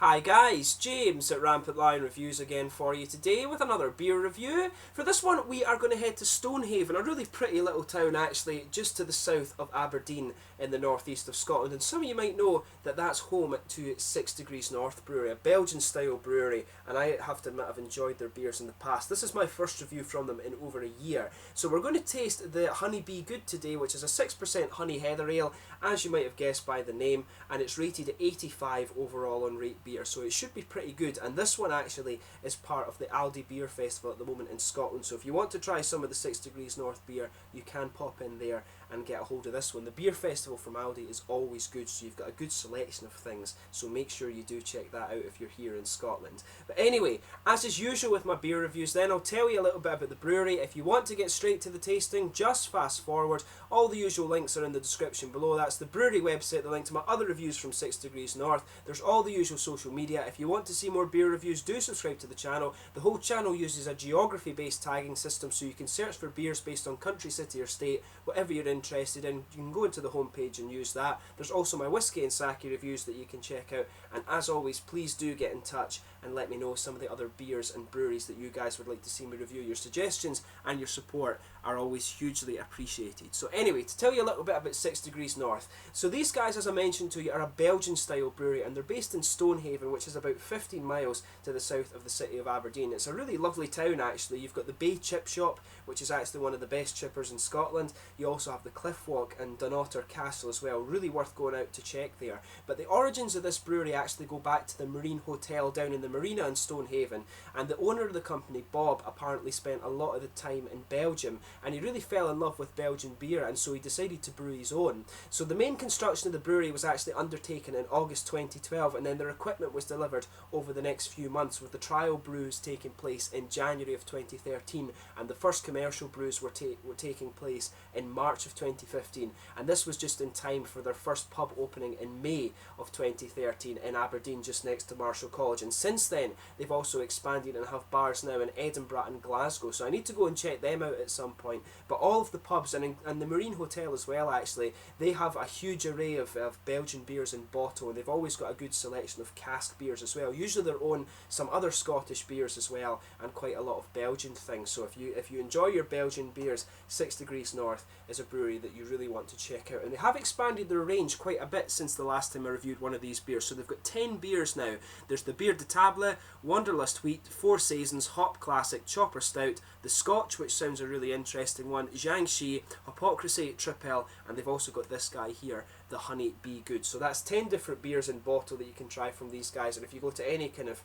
Hi guys, James at RampantLionReviews again for you today with another beer review. For this one we are going to head to Stonehaven, a really pretty little town actually just to the south of Aberdeen in the northeast of Scotland, and some of you might know that that's home to 6 Degrees North Brewery, a Belgian style brewery, and I have to admit I've enjoyed their beers in the past. This is my first review from them in over a year. So we're going to taste the Honey Bee Good today, which is a 6% honey heather ale, as you might have guessed by the name, and it's rated at 85 overall on Rate Beer, so it should be pretty good. And this one actually is part of the Aldi Beer Festival at the moment in Scotland, so if you want to try some of the 6 Degrees North beer, you can pop in there and get a hold of this one. The beer festival from Aldi is always good, so you've got a good selection of things, so make sure you do check that out if you're here in Scotland. But anyway, as is usual with my beer reviews, then I'll tell you a little bit about the brewery. If you want to get straight to the tasting, just fast forward. All the usual links are in the description below. That's the brewery website, the link to my other reviews from 6 Degrees North. There's all the usual social media. If you want to see more beer reviews, do subscribe to the channel. The whole channel uses a geography based tagging system, so you can search for beers based on country, city or state, whatever you're interested in. You can go into the homepage and use that. There's also my whiskey and sake reviews that you can check out, and as always, please do get in touch and let me know some of the other beers and breweries that you guys would like to see me review. Your suggestions and your support are always hugely appreciated. So anyway, to tell you a little bit about 6 Degrees North. So these guys, as I mentioned to you, are a Belgian style brewery, and they're based in Stonehaven, which is about 15 miles to the south of the city of Aberdeen. It's a really lovely town actually. You've got the Bay Chip Shop, which is actually one of the best chippers in Scotland. You also have the Cliff Walk and Dunotter Castle as well. Really worth going out to check there. But the origins of this brewery actually go back to the Marine Hotel down in the marina in Stonehaven, and the owner of the company, Bob, apparently spent a lot of the time in Belgium, and he really fell in love with Belgian beer, and so he decided to brew his own. So the main construction of the brewery was actually undertaken in August 2012, and then their equipment was delivered over the next few months, with the trial brews taking place in January of 2013, and the first commercial brews were taking place in March of 2015, and this was just in time for their first pub opening in May of 2013 in Aberdeen, just next to Marshall College. And since then they've also expanded and have bars now in Edinburgh and Glasgow, so I need to go and check them out at some point. But all of the pubs and the Marine Hotel as well, actually, they have a huge array of Belgian beers in bottle, and they've always got a good selection of cask beers as well. Usually their own, some other Scottish beers as well, and quite a lot of Belgian things. So if you enjoy your Belgian beers, 6 Degrees North is a brewery that you really want to check out. And they have expanded their range quite a bit since the last time I reviewed one of these beers. So they've got 10 beers now. There's the Bière de Table, Wanderlust Wheat, Four Seasons, Hop Classic, Chopper Stout, the Scotch, which sounds a really interesting one, Jiangxi, Hypocrisy, Tripel, and they've also got this guy here, the Honey Bee Good. So that's 10 different beers in bottle that you can try from these guys, and if you go to any kind of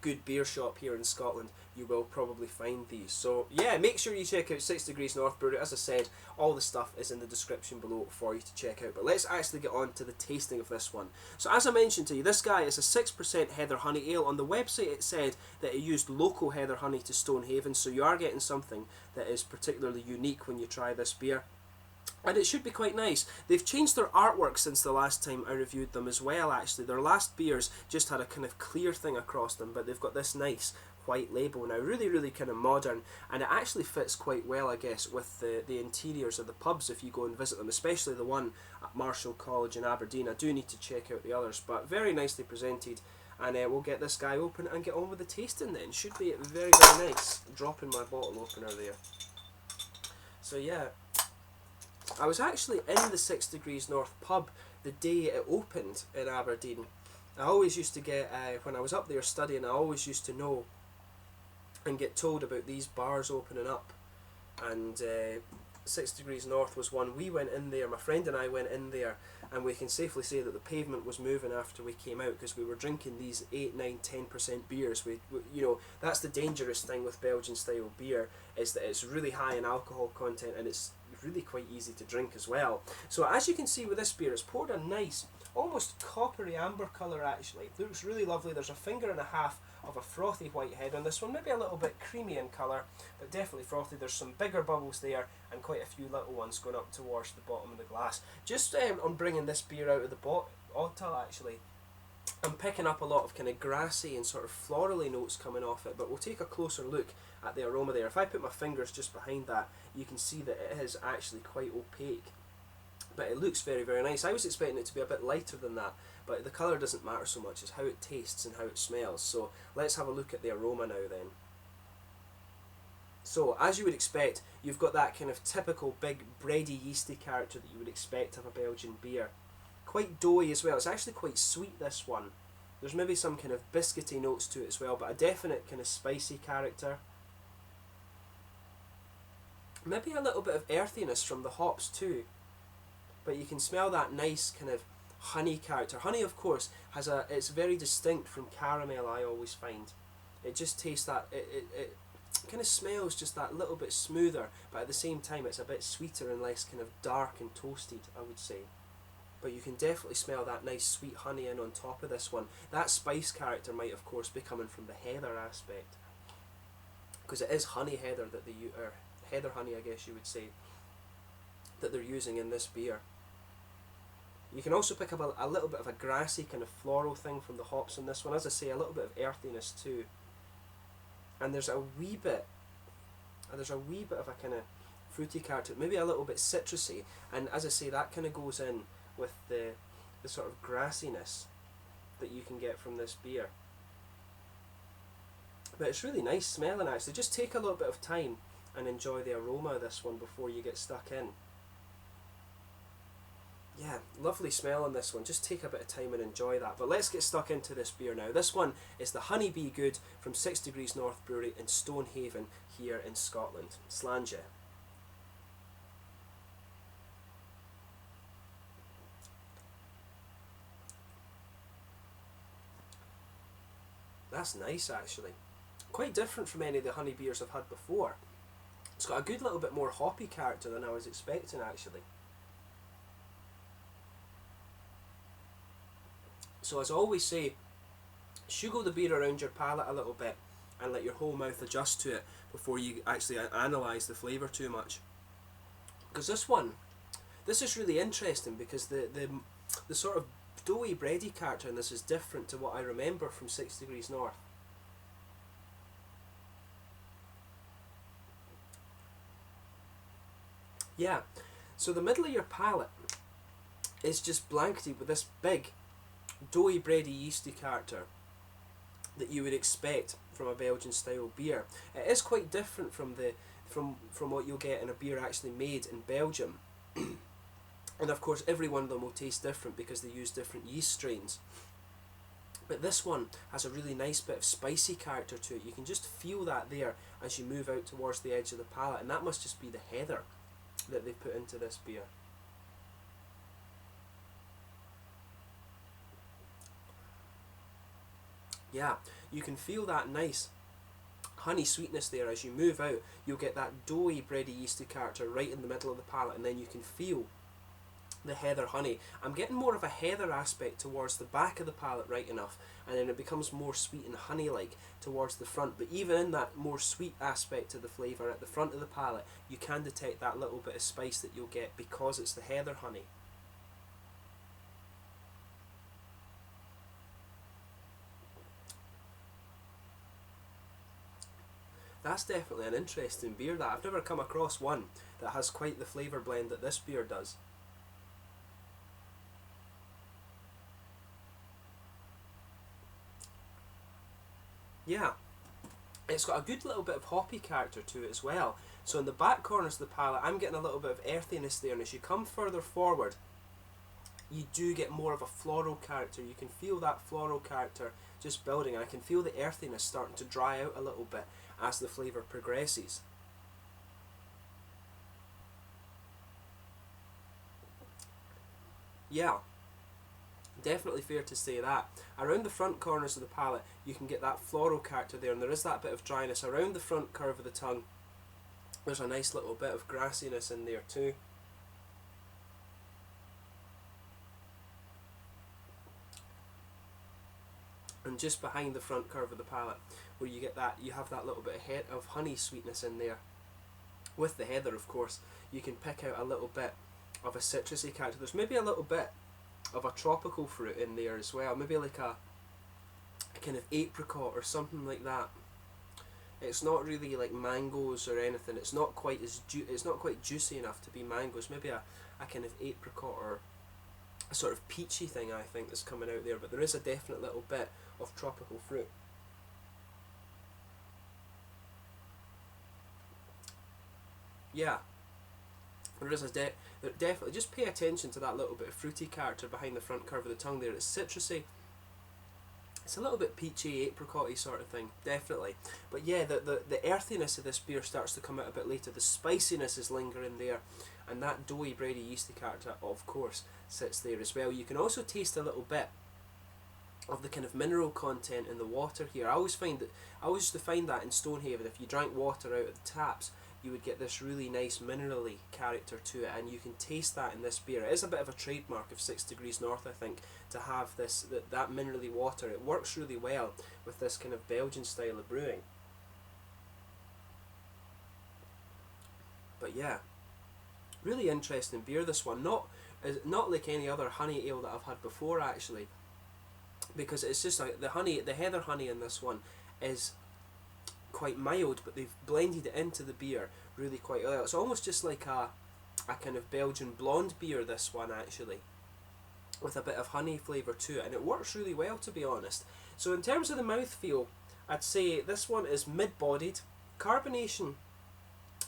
good beer shop here in Scotland, you will probably find these. So yeah, make sure you check out 6 Degrees North Brewery. As I said, all the stuff is in the description below for you to check out. But let's actually get on to the tasting of this one. So as I mentioned to you, this guy is a 6% heather honey ale. On the website it said that it used local heather honey to Stonehaven, so you are getting something that is particularly unique when you try this beer. And it should be quite nice. They've changed their artwork since the last time I reviewed them as well, actually. Their last beers just had a kind of clear thing across them, but they've got this nice white label now. Really, really kind of modern, and it actually fits quite well, I guess, with the interiors of the pubs if you go and visit them, especially the one at Marshall College in Aberdeen. I do need to check out the others, but very nicely presented. And we'll get this guy open and get on with the tasting then. Should be very, very nice. Dropping my bottle opener there. So yeah, I was actually in the 6 Degrees North pub the day it opened in Aberdeen. I always used to get, when I was up there studying, I always used to know and get told about these bars opening up. And 6 Degrees North was one. We went in there, my friend and I went in there, and we can safely say that the pavement was moving after we came out, because we were drinking these 8, 9, 10% beers. We, you know, that's the dangerous thing with Belgian style beer, is that it's really high in alcohol content, and it's really quite easy to drink as well. So as you can see with this beer, it's poured a nice, almost coppery amber colour actually. It looks really lovely. There's a finger and a half of a frothy white head on this one, maybe a little bit creamy in colour, but definitely frothy. There's some bigger bubbles there and quite a few little ones going up towards the bottom of the glass. Just on bringing this beer out of the bottle actually, I'm picking up a lot of kind of grassy and sort of florally notes coming off it, but we'll take a closer look at the aroma there. If I put my fingers just behind that, you can see that it is actually quite opaque, but it looks very, very nice. I was expecting it to be a bit lighter than that, but the colour doesn't matter so much, it's how it tastes and how it smells. So let's have a look at the aroma now then. So, as you would expect, you've got that kind of typical big bready yeasty character that you would expect of a Belgian beer. Quite doughy as well. It's actually quite sweet, this one. There's maybe some kind of biscuity notes to it as well, but a definite kind of spicy character. Maybe a little bit of earthiness from the hops too. But you can smell that nice kind of honey character. Honey, of course, it's very distinct from caramel, I always find. It just tastes that, it kind of smells just that little bit smoother, but at the same time it's a bit sweeter and less kind of dark and toasted, I would say. But you can definitely smell that nice sweet honey in on top of this one. That spice character might of course be coming from the heather aspect, because it is honey heather that or heather honey, I guess you would say, that they're using in this beer. You can also pick up a little bit of a grassy kind of floral thing from the hops in this one. As I say, a little bit of earthiness too. And there's a wee bit of a kind of fruity character, maybe a little bit citrusy, and as I say, that kind of goes in with the sort of grassiness that you can get from this beer. But it's really nice smelling actually. Just take a little bit of time and enjoy the aroma of this one before you get stuck in. Yeah, lovely smell on this one. Just take a bit of time and enjoy that. But let's get stuck into this beer now. This one is the Honeybee Good from 6 Degrees North Brewery in Stonehaven here in Scotland. Slange. That's nice actually. Quite different from any of the honey beers I've had before. It's got a good little bit more hoppy character than I was expecting actually. So as I always say, sugar the beer around your palate a little bit and let your whole mouth adjust to it before you actually analyse the flavour too much. Because this is really interesting because the sort of doughy bready character in this is different to what I remember from 6 Degrees North. Yeah, so the middle of your palate is just blanketed with this big doughy bready yeasty character that you would expect from a Belgian style beer. It is quite different from what you'll get in a beer actually made in Belgium. And of course every one of them will taste different because they use different yeast strains. But this one has a really nice bit of spicy character to it. You can just feel that there as you move out towards the edge of the palate, and that must just be the heather that they put into this beer. Yeah, you can feel that nice honey sweetness there. As you move out, you'll get that doughy bready yeasty character right in the middle of the palate, and then you can feel the heather honey. I'm getting more of a heather aspect towards the back of the palate right enough, and then it becomes more sweet and honey like towards the front. But even in that more sweet aspect of the flavour at the front of the palate, you can detect that little bit of spice that you'll get because it's the heather honey. That's definitely an interesting beer. That I've never come across one that has quite the flavour blend that this beer does. Yeah, it's got a good little bit of hoppy character to it as well. So in the back corners of the palate, I'm getting a little bit of earthiness there, and as you come further forward, you do get more of a floral character. You can feel that floral character just building, and I can feel the earthiness starting to dry out a little bit as the flavour progresses. Yeah, definitely fair to say that. Around the front corners of the palate, you can get that floral character there, and there is that bit of dryness. Around the front curve of the tongue, there's a nice little bit of grassiness in there too. And just behind the front curve of the palate, where you get that, you have that little bit of honey sweetness in there. With the heather, of course, you can pick out a little bit of a citrusy character. There's maybe a little bit of a tropical fruit in there as well, maybe like a kind of apricot or something like that. It's not really like mangoes or anything. It's not quite as it's not quite juicy enough to be mangoes. Maybe a kind of apricot or a sort of peachy thing, I think, that's coming out there, but there is a definite little bit of tropical fruit. Yeah, there is definitely, just pay attention to that little bit of fruity character behind the front curve of the tongue there. It's citrusy, it's a little bit peachy, apricot-y sort of thing, definitely. But yeah, the earthiness of this beer starts to come out a bit later. The spiciness is lingering there, and that doughy, bready, yeasty character, of course, sits there as well. You can also taste a little bit of the kind of mineral content in the water here. I always used to find that in Stonehaven, if you drank water out of the taps, you would get this really nice minerally character to it, and you can taste that in this beer. It is a bit of a trademark of 6 Degrees North, I think, to have this that minerally water. It works really well with this kind of Belgian style of brewing. But yeah, really interesting beer, this one. Not like any other honey ale that I've had before, actually, because it's just like the heather honey in this one is quite mild, but they've blended it into the beer really quite well. It's almost just like a kind of Belgian blonde beer, this one, actually, with a bit of honey flavour to it, and it works really well, to be honest. So in terms of the mouthfeel, I'd say this one is mid-bodied. Carbonation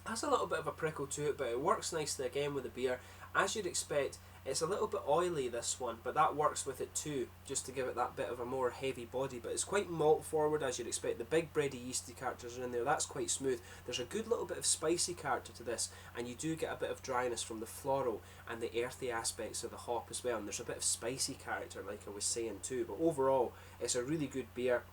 has a little bit of a prickle to it, but it works nicely again with the beer. As you'd expect, it's a little bit oily, this one, but that works with it too, just to give it that bit of a more heavy body. But it's quite malt forward, as you'd expect. The big bready yeasty characters are in there, that's quite smooth. There's a good little bit of spicy character to this, and you do get a bit of dryness from the floral and the earthy aspects of the hop as well, and there's a bit of spicy character, like I was saying too. But overall, it's a really good beer,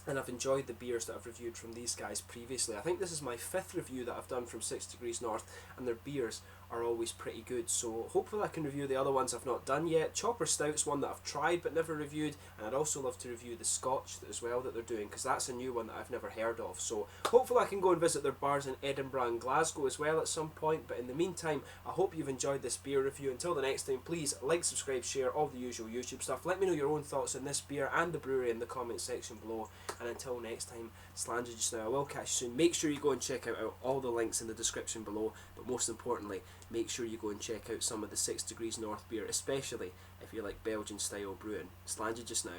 and I've enjoyed the beers that I've reviewed from these guys previously. I think this is my 5th review that I've done from 6 Degrees North, and their beers are always pretty good, so hopefully I can review the other ones I've not done yet. Chopper Stout's one that I've tried but never reviewed, and I'd also love to review the Scotch as well that they're doing, because that's a new one that I've never heard of. So hopefully I can go and visit their bars in Edinburgh and Glasgow as well at some point. But in the meantime, I hope you've enjoyed this beer review. Until the next time, please like, subscribe, share, all the usual YouTube stuff. Let me know your own thoughts on this beer and the brewery in the comment section below, and until next time, Slanger just now. I will catch you soon. Make sure you go and check out all the links in the description below, but most importantly, make sure you go and check out some of the 6 Degrees North beer, especially if you like Belgian style brewing. Slanger just now.